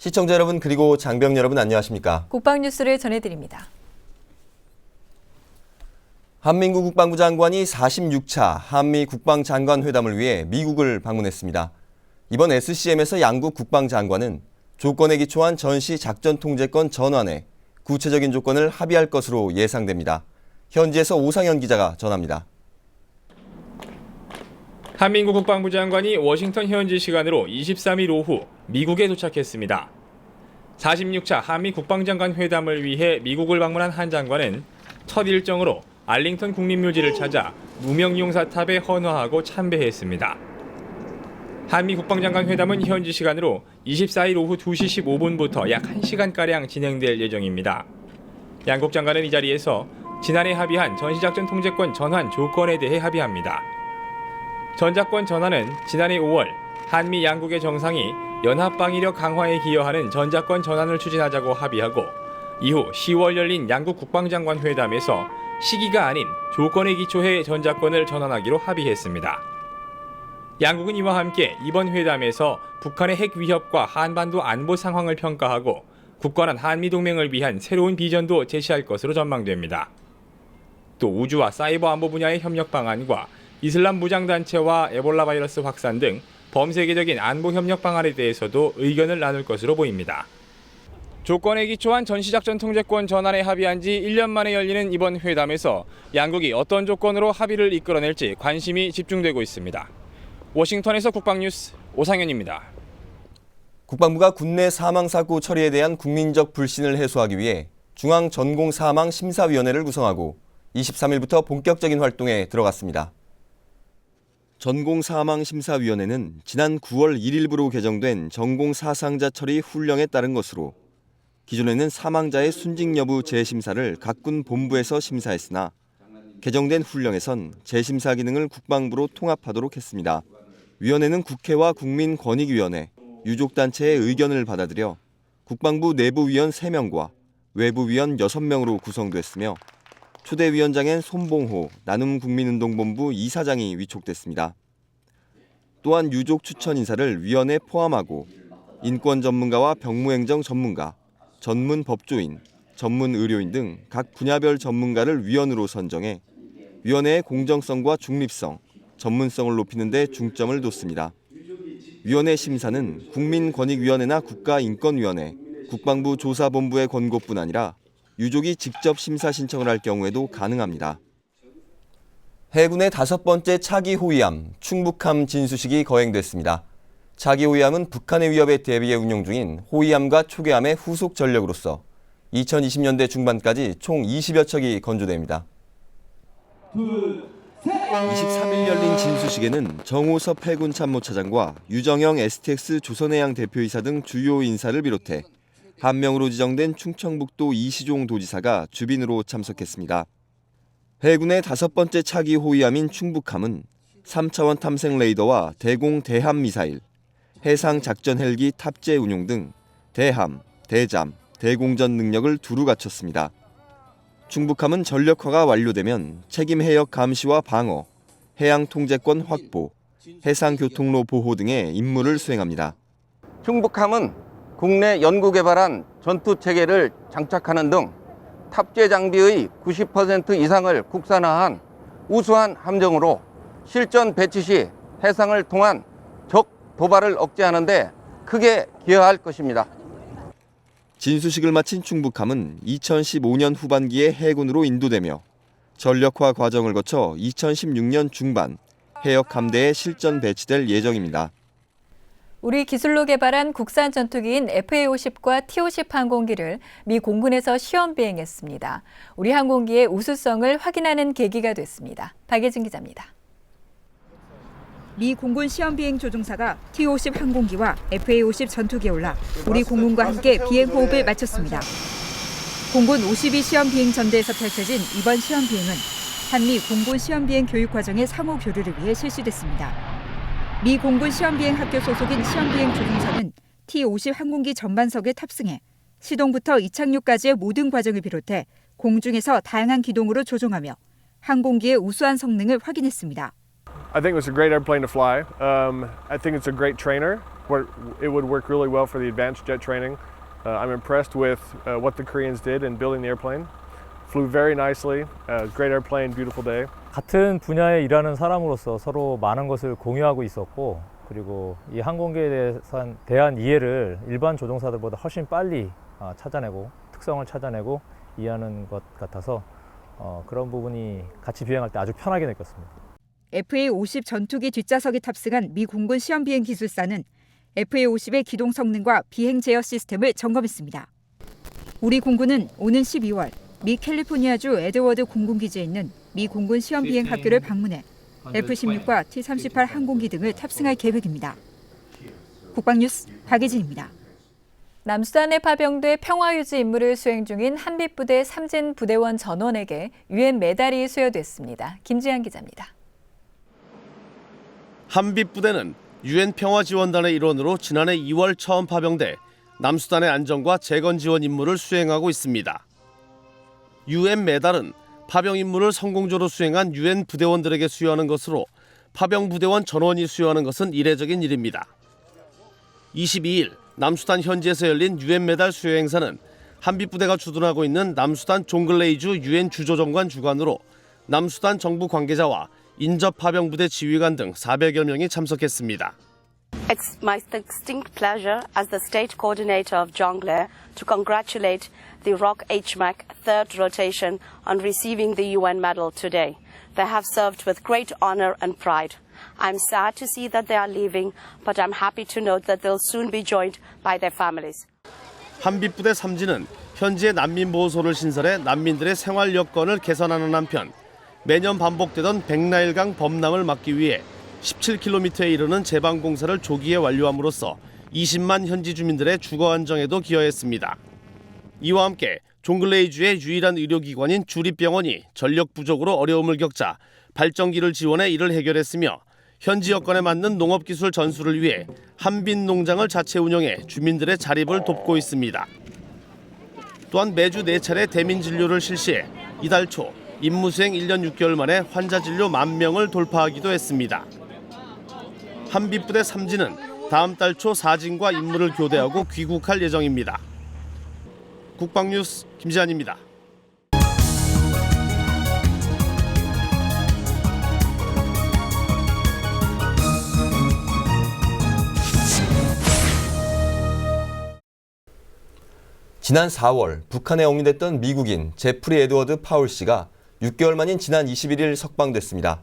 시청자 여러분 그리고 장병 여러분 안녕하십니까? 국방뉴스를 전해드립니다. 한민구 국방부 장관이 46차 한미 국방장관 회담을 위해 미국을 방문했습니다. 이번 SCM에서 양국 국방장관은 조건에 기초한 전시 작전 통제권 전환에 구체적인 조건을 합의할 것으로 예상됩니다. 현지에서 오상현 기자가 전합니다. 한민구 국방부 장관이 워싱턴 현지 시간으로 23일 오후 미국에 도착했습니다. 46차 한미 국방장관 회담을 위해 미국을 방문한 한 장관은 첫 일정으로 알링턴 국립묘지를 찾아 무명용사탑에 헌화하고 참배했습니다. 한미 국방장관 회담은 현지 시간으로 24일 오후 2시 15분부터 약 1시간가량 진행될 예정입니다. 양국 장관은 이 자리에서 지난해 합의한 전시작전 통제권 전환 조건에 대해 합의합니다. 전작권 전환은 지난해 5월 한미 양국의 정상이 연합방위력 강화에 기여하는 전작권 전환을 추진하자고 합의하고 이후 10월 열린 양국 국방장관 회담에서 시기가 아닌 조건에 기초해 전작권을 전환하기로 합의했습니다. 양국은 이와 함께 이번 회담에서 북한의 핵 위협과 한반도 안보 상황을 평가하고 굳건한 한미동맹을 위한 새로운 비전도 제시할 것으로 전망됩니다. 또 우주와 사이버 안보 분야의 협력 방안과 이슬람 무장단체와 에볼라 바이러스 확산 등 범세계적인 안보 협력 방안에 대해서도 의견을 나눌 것으로 보입니다. 조건에 기초한 전시작전 통제권 전환에 합의한 지 1년 만에 열리는 이번 회담에서 양국이 어떤 조건으로 합의를 이끌어낼지 관심이 집중되고 있습니다. 워싱턴에서 국방뉴스 오상현입니다. 국방부가 국내 사망사고 처리에 대한 국민적 불신을 해소하기 위해 중앙전공사망심사위원회를 구성하고 23일부터 본격적인 활동에 들어갔습니다. 전공사망심사위원회는 지난 9월 1일부로 개정된 전공사상자 처리 훈령에 따른 것으로 기존에는 사망자의 순직 여부 재심사를 각 군 본부에서 심사했으나 개정된 훈령에선 재심사 기능을 국방부로 통합하도록 했습니다. 위원회는 국회와 국민권익위원회, 유족단체의 의견을 받아들여 국방부 내부위원 3명과 외부위원 6명으로 구성됐으며 초대위원장엔 손봉호 나눔국민운동본부 이사장이 위촉됐습니다. 또한 유족 추천 인사를 위원회에 포함하고 인권 전문가와 병무행정 전문가, 전문 법조인, 전문 의료인 등 각 분야별 전문가를 위원으로 선정해 위원회의 공정성과 중립성, 전문성을 높이는 데 중점을 뒀습니다. 위원회 심사는 국민권익위원회나 국가인권위원회, 국방부 조사본부의 권고뿐 아니라 유족이 직접 심사 신청을 할 경우에도 가능합니다. 해군의 5번째 차기 호위함 충북함 진수식이 거행됐습니다. 차기 호위함은 북한의 위협에 대비해 운용 중인 호위함과 초계함의 후속 전력으로서 2020년대 중반까지 총 20여 척이 건조됩니다. 23일 열린 진수식에는 정호섭 해군 참모차장과 유정영 STX 조선해양 대표이사 등 주요 인사를 비롯해 한 명으로 지정된 충청북도 이시종 도지사가 주빈으로 참석했습니다. 해군의 5번째 차기 호위함인 충북함은 3차원 탐색 레이더와 대공 대함 미사일, 해상 작전 헬기 탑재 운용 등 대함, 대잠, 대공전 능력을 두루 갖췄습니다. 충북함은 전력화가 완료되면 책임 해역 감시와 방어, 해양 통제권 확보, 해상 교통로 보호 등의 임무를 수행합니다. 충북함은 국내 연구개발한 전투체계를 장착하는 등 탑재 장비의 90% 이상을 국산화한 우수한 함정으로 실전 배치 시 해상을 통한 적 도발을 억제하는 데 크게 기여할 것입니다. 진수식을 마친 충북함은 2015년 후반기에 해군으로 인도되며 전력화 과정을 거쳐 2016년 중반 해역 함대에 실전 배치될 예정입니다. 우리 기술로 개발한 국산 전투기인 FA-50과 T-50 항공기를 미 공군에서 시험 비행했습니다. 우리 항공기의 우수성을 확인하는 계기가 됐습니다. 박예진 기자입니다. 미 공군 시험 비행 조종사가 T-50 항공기와 FA-50 전투기에 올라 우리 공군과 함께 비행 호흡을 마쳤습니다. 공군 52 시험 비행 전대에서 펼쳐진 이번 시험 비행은 한미 공군 시험 비행 교육 과정의 상호 교류를 위해 실시됐습니다. 미 공군 시험비행학교 소속인 시험비행 조종사는 T-50 항공기 전반석에 탑승해 시동부터 이착륙까지의 모든 과정을 비롯해 공중에서 다양한 기동으로 조종하며 항공기의 우수한 성능을 확인했습니다. I think it was a great airplane to fly. I think it's a great trainer. It would work really well for the advanced jet training. I'm impressed with what the Koreans did in building the airplane. Flew very nicely. Great airplane, beautiful day. 같은 분야에 일하는 사람으로서 서로 많은 것을 공유하고 있었고, 그리고 이 항공기에 대한 이해를 일반 조종사들보다 훨씬 빨리 찾아내고 특성을 찾아내고 이해하는 것 같아서 그런 부분이 같이 비행할 때 아주 편하게 느꼈습니다. FA-50 전투기 뒷좌석에 탑승한 미 공군 시험 비행 기술사는 FA-50의 기동 성능과 비행 제어 시스템을 점검했습니다. 우리 공군은 오는 12월 미 캘리포니아주 에드워드 공군기지에 있는 미 공군 시험 비행 학교를 방문해 F-16과 T-38 항공기 등을 탑승할 계획입니다. 국방뉴스 박예진입니다. 남수단에 파병돼 평화유지 임무를 수행 중인 한빛부대 삼진 부대원 전원에게 유엔 메달이 수여됐습니다. 김지한 기자입니다. 한빛부대는 유엔 평화지원단의 일원으로 지난해 2월 처음 파병돼 남수단의 안정과 재건 지원 임무를 수행하고 있습니다. 유엔 메달은 파병 임무를 성공적으로 수행한 유엔 부대원들에게 수여하는 것으로 파병 부대원 전원이 수여하는 것은 이례적인 일입니다. 22일 남수단 현지에서 열린 유엔 메달 수여 행사는 한빛부대가 주둔하고 있는 남수단 종글레이주 유엔 주조정관 주관으로 남수단 정부 관계자와 인접 파병부대 지휘관 등 400여 명이 참석했습니다. It's my distinct pleasure as the state coordinator of Jonglei to congratulate the ROC HMAC third rotation on receiving the UN medal today. They have served with great honor and pride. I'm sad to see that they are leaving, but I'm happy to note that they'll soon be joined by their families. 한빛부대 3진은 현지의 난민보호소를 신설해 난민들의 생활 여건을 개선하는 한편 매년 반복되던 백나일강 범람을 막기 위해 17km에 이르는 제방공사를 조기에 완료함으로써 20만 현지 주민들의 주거 안정에도 기여했습니다. 이와 함께 종글레이주의 유일한 의료기관인 주립병원이 전력 부족으로 어려움을 겪자 발전기를 지원해 이를 해결했으며 현지 여건에 맞는 농업기술 전수를 위해 한빛 농장을 자체 운영해 주민들의 자립을 돕고 있습니다. 또한 매주 4차례 대민 진료를 실시해 이달 초 임무 수행 1년 6개월 만에 환자 진료 10,000명을 돌파하기도 했습니다. 한빛부대 3진은 다음 달 초 4진과 임무를 교대하고 귀국할 예정입니다. 국방뉴스 김지한입니다. 지난 4월 북한에 억류됐던 미국인 제프리 에드워드 파울 씨가 6개월 만인 지난 21일 석방됐습니다.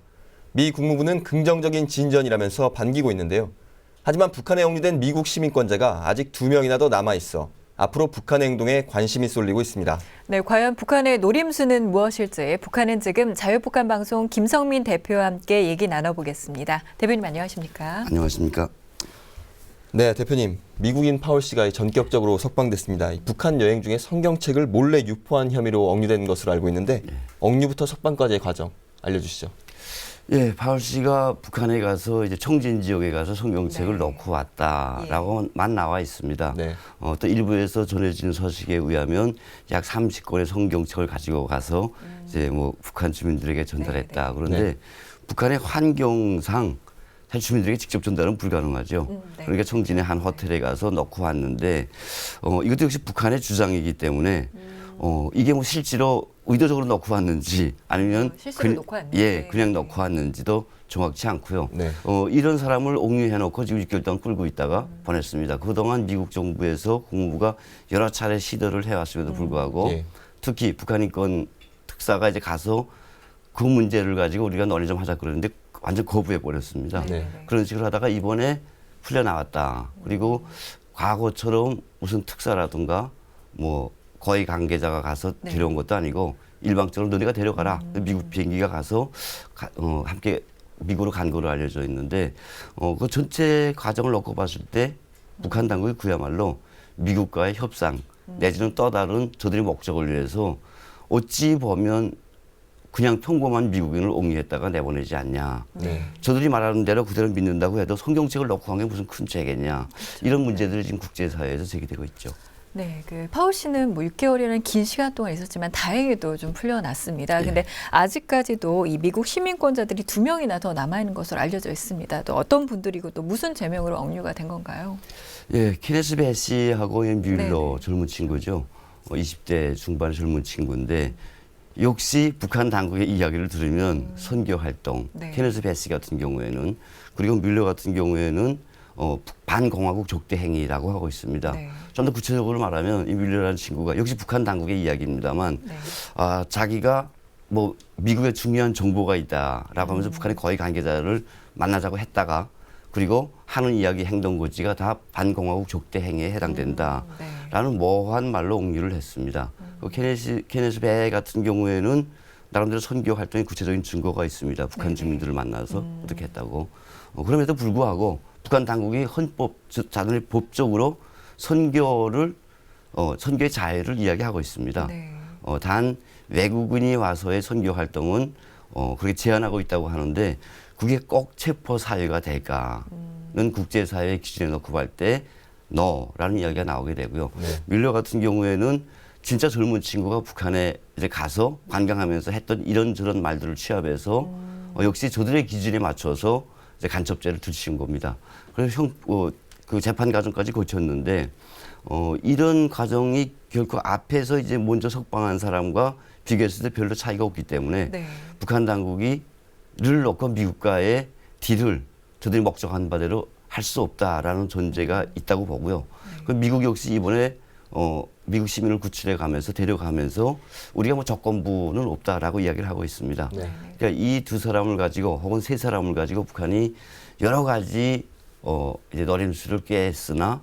미 국무부는 긍정적인 진전이라면서 반기고 있는데요. 하지만 북한에 억류된 미국 시민권자가 아직 2명이나 더 남아있어 앞으로 북한의 행동에 관심이 쏠리고 있습니다. 네, 과연 북한의 노림수는 무엇일지 북한은 지금 자유북한 방송 김성민 대표와 함께 얘기 나눠보겠습니다. 대표님 안녕하십니까? 안녕하십니까? 네, 대표님. 미국인 파울 씨가 전격적으로 석방됐습니다. 북한 여행 중에 성경책을 몰래 유포한 혐의로 억류된 것으로 알고 있는데 억류부터 석방까지의 과정 알려주시죠. 예, 파울 씨가 북한에 가서 이제 청진 지역에 가서 성경책을 넣고 왔다라고만 나와 있습니다. 또 일부에서 전해진 소식에 의하면 약 30권의 성경책을 가지고 가서 이제 뭐 북한 주민들에게 전달했다. 그런데 북한의 환경상 사실 주민들에게 직접 전달은 불가능하죠. 그러니까 청진의 한 호텔에 가서 넣고 왔는데 이것도 역시 북한의 주장이기 때문에 이게 뭐 실제로 의도적으로 넣고 왔는지 아니면 그냥 넣고 왔는지도 정확치 않고요. 이런 사람을 옥류해놓고 지금 6개월 동안 끌고 있다가 보냈습니다. 그동안 미국 정부에서 국무부가 여러 차례 시도를 해왔음에도 불구하고 특히 북한 인권 특사가 이제 가서 그 문제를 가지고 우리가 논의 좀 하자 그러는데 완전 거부해 버렸습니다. 그런 식으로 하다가 이번에 풀려나왔다. 그리고 과거처럼 무슨 특사라든가 뭐 거의 관계자가 가서 데려온 것도 아니고 일방적으로 너네가 데려가라. 미국 비행기가 가서 함께 미국으로 간 거로 알려져 있는데 그 전체 과정을 놓고 봤을 때 북한 당국이 그야말로 미국과의 협상 내지는 또 다른 저들의 목적을 위해서 어찌 보면 그냥 평범한 미국인을 옥류했다가 내보내지 않냐. 저들이 말하는 대로 그대로 믿는다고 해도 성경책을 넣고 간 게 무슨 큰 죄겠냐. 이런 문제들이 지금 국제사회에서 제기되고 있죠. 네, 그 파울 씨는 뭐 6개월이라는 긴 시간 동안 있었지만 다행히도 좀 풀려났습니다. 근데 아직까지도 이 미국 시민권자들이 2명이나 더 남아 있는 것으로 알려져 있습니다. 또 어떤 분들이고 또 무슨 죄명으로 억류가 된 건가요? 예, 케네스 베시하고 뮬러 네네. 젊은 친구죠. 20대 중반의 젊은 친구인데 역시 북한 당국의 이야기를 들으면 선교 활동, 네. 케네스 베시 같은 경우에는 그리고 뮬러 같은 경우에는 반공화국 족대 행위라고 하고 있습니다. 네. 좀 더 구체적으로 말하면 이 뮬러라는 친구가 역시 북한 당국의 이야기입니다만 네. 자기가 뭐 미국에 중요한 정보가 있다라고 하면서 북한의 거의 관계자를 만나자고 했다가 그리고 하는 이야기 행동 고지가 다 반공화국 족대 행위에 해당된다라는 모호한 말로 옹유를 했습니다. 케네스 배 같은 경우에는 나름대로 선교 활동의 구체적인 증거가 있습니다. 북한 주민들을 만나서 어떻게 했다고. 그럼에도 불구하고 북한 당국이 헌법, 즉 자신의 법적으로 선교의 자유를 이야기하고 있습니다. 네. 단 외국인이 와서의 선교 활동은 그렇게 제한하고 있다고 하는데 그게 꼭 체포 사유가 될까는 국제사회의 기준에 놓고 볼 때 no라는 이야기가 나오게 되고요. 뮬러 같은 경우에는 진짜 젊은 친구가 북한에 이제 가서 관광하면서 했던 이런저런 말들을 취합해서 역시 저들의 기준에 맞춰서 이제 간첩죄를 들추신 겁니다. 그래서 그 재판 과정까지 거쳤는데 이런 과정이 결코 앞에서 이제 먼저 석방한 사람과 비교했을 때 별로 차이가 없기 때문에 네. 북한 당국이 를 놓고 미국과의 딜을 저들이 목적한 바대로 할 수 없다라는 전제가 있다고 보고요. 그 미국 역시 이번에 미국 시민을 구출해 가면서 데려가면서 우리가 뭐 조건부는 없다라고 이야기를 하고 있습니다. 그러니까 이 두 사람을 가지고 혹은 세 사람을 가지고 북한이 여러 가지 이제 노림수를 꿰었으나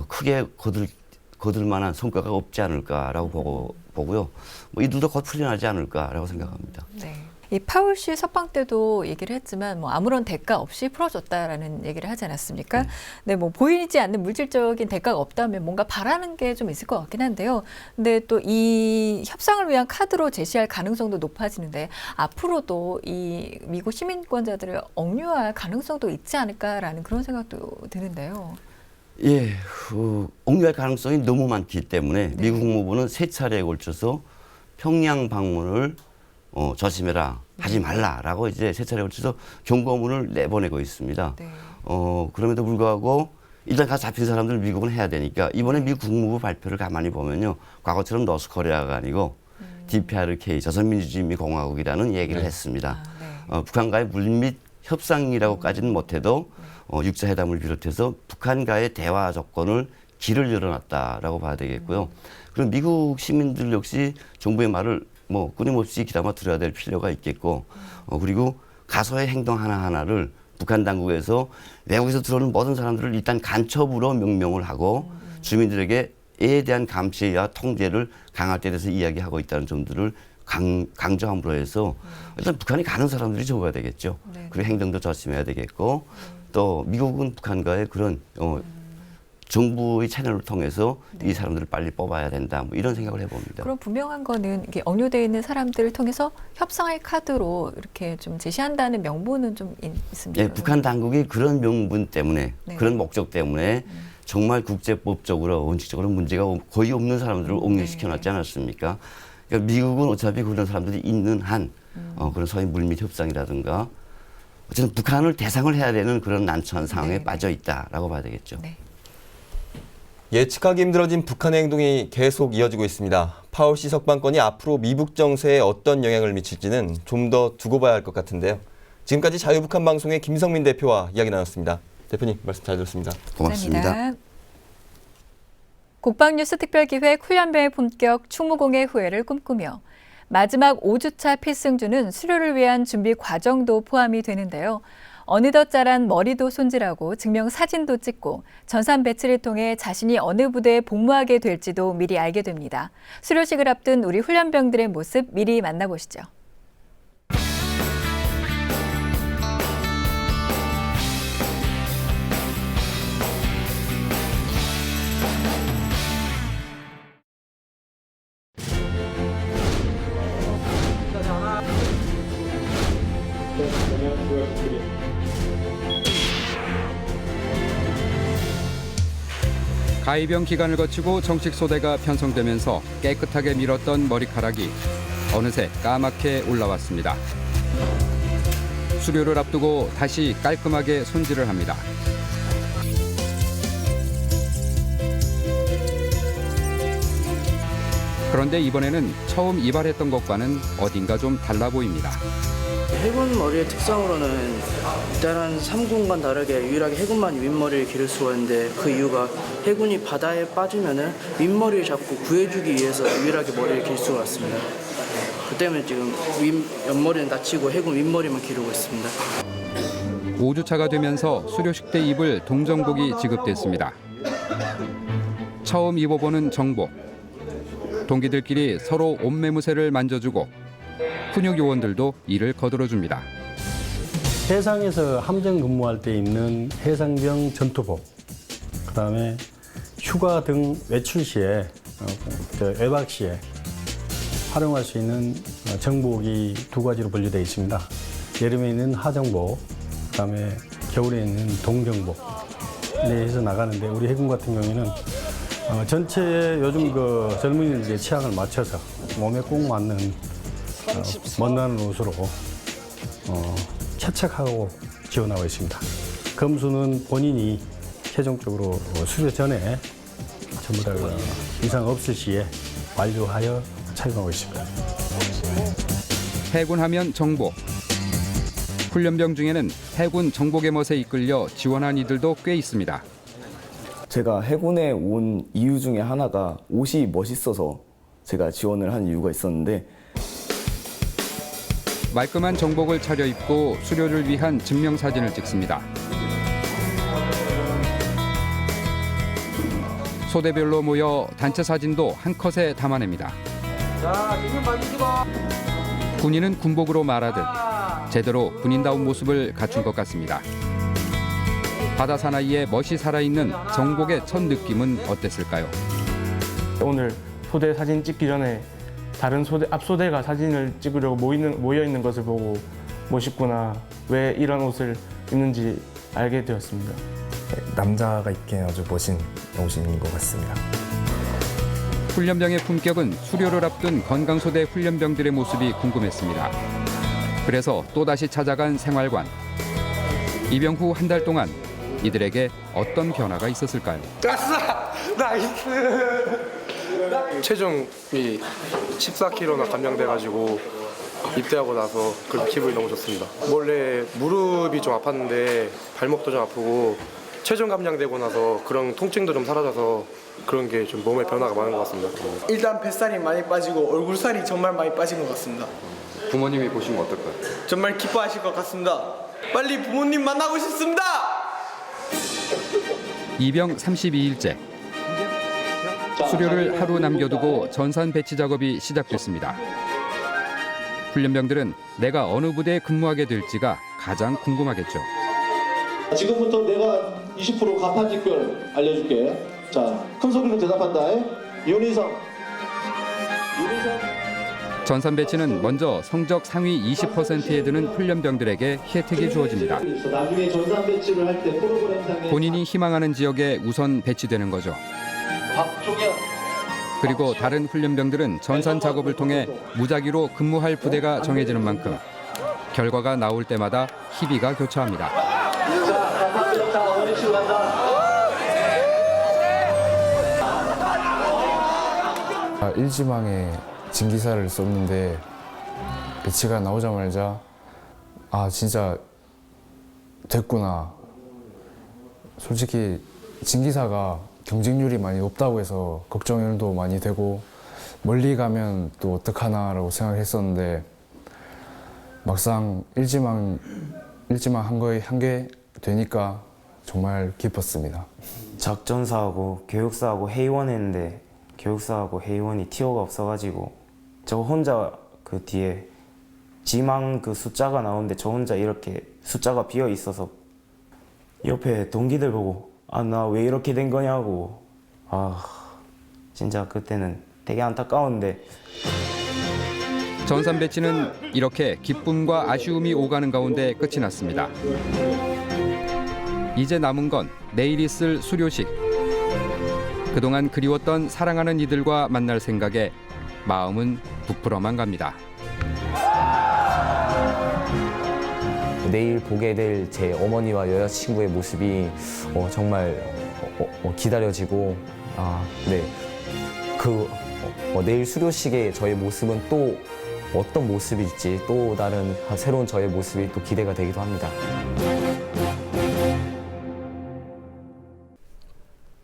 크게 거둘 만한 성과가 없지 않을까라고 보고요. 뭐 이들도 곧 풀려나지 않을까라고 생각합니다. 네. 이 파울 씨 석방 때도 얘기를 했지만 뭐 아무런 대가 없이 풀어줬다라는 얘기를 하지 않았습니까? 네, 뭐 보이지 않는 물질적인 대가가 없다면 뭔가 바라는 게 좀 있을 것 같긴 한데요. 근데 또 이 협상을 위한 카드로 제시할 가능성도 높아지는데 앞으로도 이 미국 시민권자들을 억류할 가능성도 있지 않을까라는 그런 생각도 드는데요. 예, 억류할 가능성이 너무 많기 때문에 미국 국무부는 3차례에 걸쳐서 평양 방문을 조심해라, 하지 말라라고 이제 3차례에 걸쳐서 경고문을 내보내고 있습니다. 네. 그럼에도 불구하고 일단 가서 잡힌 사람들 미국은 해야 되니까 이번에 미국 국무부 발표를 가만히 보면요. 과거처럼 노스코리아가 아니고 DPRK, 조선민주주의인민공화국이라는 얘기를 했습니다. 북한과의 물밑 협상이라고까지는 못해도 육자회담을 비롯해서 북한과의 대화 조건을 길을 열어놨다라고 봐야 되겠고요. 그리고 미국 시민들 역시 정부의 말을 뭐 끊임없이 귀담아 들어야 될 필요가 있겠고, 그리고 가서의 행동 하나하나를 북한 당국에서 외국에서 들어오는 모든 사람들을 일단 간첩으로 명명을 하고 주민들에게 이에 대한 감시와 통제를 강할 때 대해서 이야기하고 있다는 점들을 강조함으로 해서 일단 북한에 가는 사람들이 적어야 되겠죠. 그리고 행동도 조심해야 되겠고, 또 미국은 북한과의 그런 정부의 채널을 통해서 이 사람들을 빨리 뽑아야 된다. 뭐 이런 생각을 해봅니다. 그럼 분명한 거는 이게 억류되어 있는 사람들을 통해서 협상의 카드로 이렇게 좀 제시한다는 명분은 좀 있습니다. 예, 북한 당국이 그런 명분 때문에, 그런 목적 때문에 정말 국제법적으로 원칙적으로 문제가 거의 없는 사람들을 옥류시켜놨지 않았습니까? 그러니까 미국은 어차피 그런 사람들이 있는 한 그런 소위 물밑 협상이라든가 어쨌든 북한을 대상을 해야 되는 그런 난처한 상황에 빠져 있다라고 봐야 되겠죠. 네. 예측하기 힘들어진 북한의 행동이 계속 이어지고 있습니다. 파울 씨 석방건이 앞으로 미국 정세에 어떤 영향을 미칠지는 좀 더 두고 봐야 할 것 같은데요. 지금까지 자유북한 방송의 김성민 대표와 이야기 나눴습니다. 대표님 말씀 잘 들었습니다. 고맙습니다. 감사합니다. 국방뉴스 특별기획 훈련병의 본격 충무공의 후회를 꿈꾸며 마지막 5주차 필승주는 수료를 위한 준비 과정도 포함이 되는데요. 어느덧 자란 머리도 손질하고 증명 사진도 찍고 전산 배치를 통해 자신이 어느 부대에 복무하게 될지도 미리 알게 됩니다. 수료식을 앞둔 우리 훈련병들의 모습 미리 만나보시죠. 가입영 기간을 거치고 정식 소대가 편성되면서 깨끗하게 밀었던 머리카락이 어느새 까맣게 올라왔습니다. 수료를 앞두고 다시 깔끔하게 손질을 합니다. 그런데 이번에는 처음 이발했던 것과는 어딘가 좀 달라 보입니다. 해군 머리의 특성으로는 다른 삼군과는 다르게 유일하게 해군만 윗머리를 기를 수가 있는데 그 이유가 해군이 바다에 빠지면은 윗머리를 잡고 구해주기 위해서 유일하게 머리를 길 수가 있습니다. 그 때문에 지금 옆머리는 다치고 해군 윗머리만 기르고 있습니다. 5주차가 되면서 수료식 때 입을 동정복이 지급됐습니다. 처음 입어보는 정복. 동기들끼리 서로 옷매무새를 만져주고 훈육 요원들도 이를 거들어줍니다. 해상에서 함정 근무할 때 입는 해상병 전투복, 그다음에 휴가 등 외출 시에, 외박 시에 활용할 수 있는 정복이 두 가지로 분류되어 있습니다. 여름에 있는 하정복, 그다음에 겨울에 있는 동정복 해서 나가는데 우리 해군 같은 경우에는 전체 요즘 그 젊은이들의 취향을 맞춰서 몸에 꼭 맞는 멋나는 옷으로 채착하고 지원하고 있습니다. 검수는 본인이 최종적으로 수료 전에 전부 다 이상 없을 시에 완료하여 착용하고 있습니다. 해군하면 정복. 훈련병 중에는 해군 정복의 멋에 이끌려 지원한 이들도 꽤 있습니다. 제가 해군에 온 이유 중에 하나가 옷이 멋있어서 제가 지원을 한 이유가 있었는데 말끔한 정복을 차려입고 수료를 위한 증명사진을 찍습니다. 소대별로 모여 단체 사진도 한 컷에 담아냅니다. 자, 지금 많이 찍어. 군인은 군복으로 말하듯 제대로 군인다운 모습을 갖춘 것 같습니다. 바다 사나이에 멋이 살아있는 정복의 첫 느낌은 어땠을까요? 오늘 소대 사진 찍기 전에 다른 소대, 앞소대가 사진을 찍으려고 모여 있는 것을 보고 멋있구나, 왜 이런 옷을 입는지 알게 되었습니다. 남자가 입기엔 아주 멋진 옷인 것 같습니다. 훈련병의 품격은 수료를 앞둔 건강소대 훈련병들의 모습이 궁금했습니다. 그래서 또다시 찾아간 생활관. 입영 후 한 달 동안 이들에게 어떤 변화가 있었을까요? 체중이 14kg나 감량돼가지고 입대하고 나서 그렇게 기분이 너무 좋습니다. 원래 무릎이 좀 아팠는데 발목도 좀 아프고 체중 감량되고 나서 그런 통증도 좀 사라져서 그런 게 좀 몸에 변화가 많은 것 같습니다. 일단 뱃살이 많이 빠지고 얼굴살이 정말 많이 빠진 것 같습니다. 부모님이 보시면 어떨까요? 정말 기뻐하실 것 같습니다. 빨리 부모님 만나고 싶습니다. 입영 32일째. 수료를 하루 남겨두고 전산 배치 작업이 시작됐습니다. 훈련병들은 내가 어느 부대에 근무하게 될지가 가장 궁금하겠죠. 지금부터 내가 20% 가판직별 알려줄게. 자, 큰 소리로 대답한다. 윤희성. 전산 배치는 먼저 성적 상위 20%에 드는 훈련병들에게 혜택이 주어집니다. 나중에 전산 배치를 할 때 프로그램상에 본인이 희망하는 지역에 우선 배치되는 거죠. 그리고 다른 훈련병들은 전산 작업을 통해 무작위로 근무할 부대가 정해지는 만큼 결과가 나올 때마다 희비가 교차합니다. 일지망에 진기사를 썼는데 배치가 나오자마자 진짜 됐구나. 솔직히 진기사가 경쟁률이 많이 높다고 해서 걱정도 많이 되고 멀리 가면 또 어떡하나라고 생각했었는데 막상 일지망 한 게 되니까 정말 기뻤습니다. 작전사하고 교육사하고 회의원 했는데 교육사하고 회의원이 티오가 없어가지고 저 혼자 그 뒤에 지망 그 숫자가 나오는데 저 혼자 이렇게 숫자가 비어 있어서 옆에 동기들 보고 나 왜 이렇게 된 거냐고 진짜 그때는 되게 안타까운데 전산 배치는 이렇게 기쁨과 아쉬움이 오가는 가운데 끝이 났습니다. 이제 남은 건 내일 있을 수료식. 그동안 그리웠던 사랑하는 이들과 만날 생각에 마음은 부풀어만 갑니다. 내일 보게 될 제 어머니와 여자친구의 모습이 정말 기다려지고 내일 수료식에 저의 모습은 또 어떤 모습일지 또 다른 새로운 저의 모습이 또 기대가 되기도 합니다.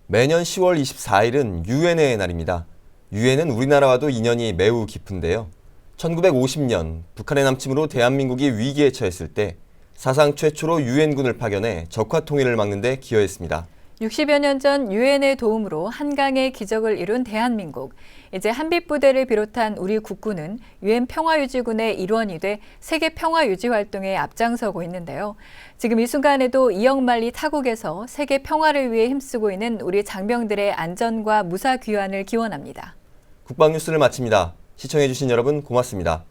매년 10월 24일은 유엔의 날입니다. 유엔은 우리나라와도 인연이 매우 깊은데요. 1950년 북한의 남침으로 대한민국이 위기에 처했을 때 사상 최초로 유엔군을 파견해 적화 통일을 막는 데 기여했습니다. 60여 년 전 유엔의 도움으로 한강의 기적을 이룬 대한민국. 이제 한빛부대를 비롯한 우리 국군은 유엔 평화유지군의 일원이 돼 세계 평화유지 활동에 앞장서고 있는데요. 지금 이 순간에도 이영만리 타국에서 세계 평화를 위해 힘쓰고 있는 우리 장병들의 안전과 무사 귀환을 기원합니다. 국방뉴스를 마칩니다. 시청해주신 여러분 고맙습니다.